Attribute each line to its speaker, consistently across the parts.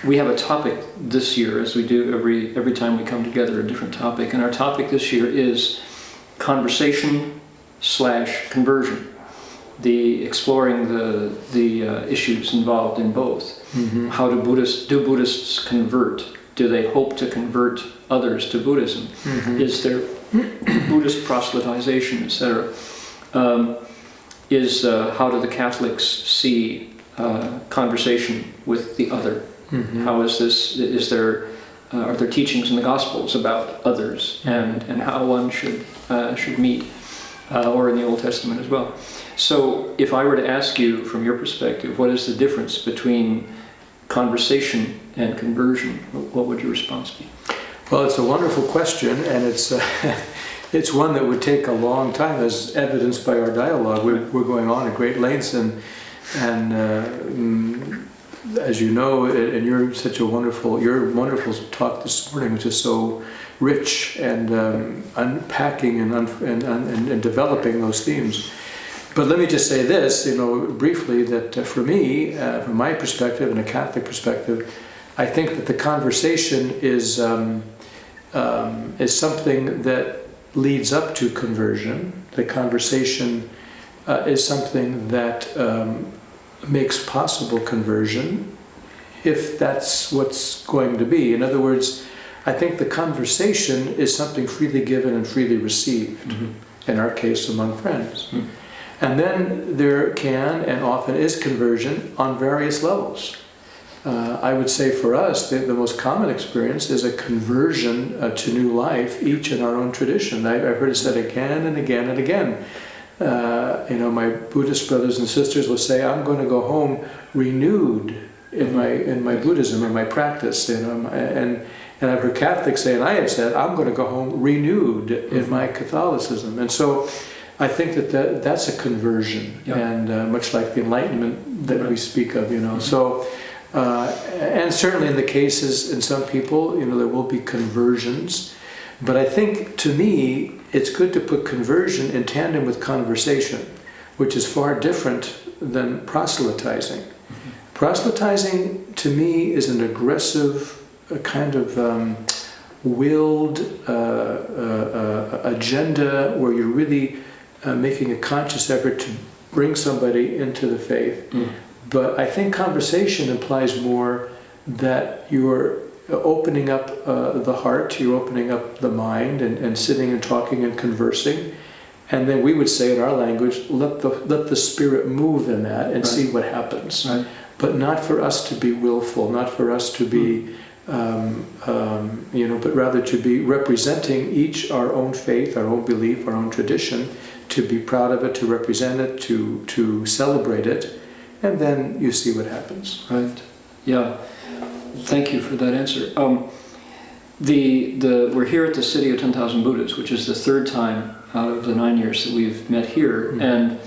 Speaker 1: we have a topic this year, as we do every time we come together, a different topic. And our topic this year is conversation/conversion. Exploring the issues involved in both. Mm-hmm. How do Buddhists convert? Do they hope to convert others to Buddhism? Mm-hmm. Is there Buddhist proselytization, etc.? How do the Catholics see conversation with the other? Mm-hmm. How is this? Are there teachings in the Gospels about others and how one should meet, or in the Old Testament as well? So, if I were to ask you, from your perspective, what is the difference between conversation and conversion? What would your response be?
Speaker 2: Well, it's a wonderful question, and it's it's one that would take a long time, as evidenced by our dialogue. We're going on at great lengths, and as you know, and your wonderful talk this morning, which is so rich and unpacking and developing those themes. But let me just say this, briefly, that for me, from my perspective and a Catholic perspective, I think that the conversation is something that leads up to conversion. The conversation is something that makes possible conversion, if that's what's going to be. In other words, I think the conversation is something freely given and freely received, mm-hmm. in our case among friends. Mm-hmm. And then there can and often is conversion on various levels. I would say for us, the most common experience is a conversion to new life, each in our own tradition. I've heard it said again and again and again. My Buddhist brothers and sisters will say, "I'm going to go home renewed in my Buddhism, in my practice." And I've heard Catholics say, and I have said, "I'm going to go home renewed in my Catholicism." And so I think that's a conversion, yeah. And much like the enlightenment that we speak of, Mm-hmm. So, and certainly in the cases, in some people, there will be conversions. But I think, to me, it's good to put conversion in tandem with conversation, which is far different than proselytizing. Mm-hmm. Proselytizing, to me, is an aggressive kind of willed agenda where you're really making a conscious effort to bring somebody into the faith. Mm. But I think conversation implies more that you're opening up the heart, you're opening up the mind, and sitting and talking and conversing. And then we would say in our language, let the spirit move in that and right. See what happens. Right. But not for us to be willful, not for us to be, but rather to be representing each our own faith, our own belief, our own tradition, to be proud of it, to represent it, to celebrate it, and then you see what happens.
Speaker 1: Right. Yeah. Thank you for that answer. We're here at the City of 10,000 Buddhas, which is the third time out of the 9 years that we've met here, mm-hmm. and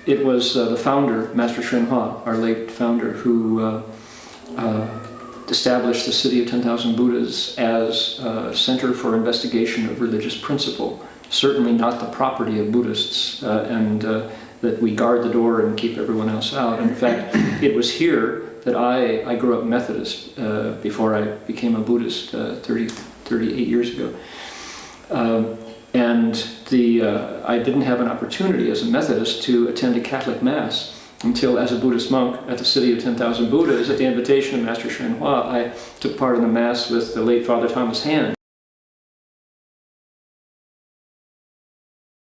Speaker 1: it was the founder, Master Hua, our late founder, who established the City of 10,000 Buddhas as a center for investigation of religious principle. Certainly not the property of Buddhists, and that we guard the door and keep everyone else out. In fact, it was here that I grew up Methodist before I became a Buddhist 38 years ago. I didn't have an opportunity as a Methodist to attend a Catholic Mass until, as a Buddhist monk at the City of 10,000 Buddhas, at the invitation of Master Hua, I took part in the Mass with the late Father Thomas Heng.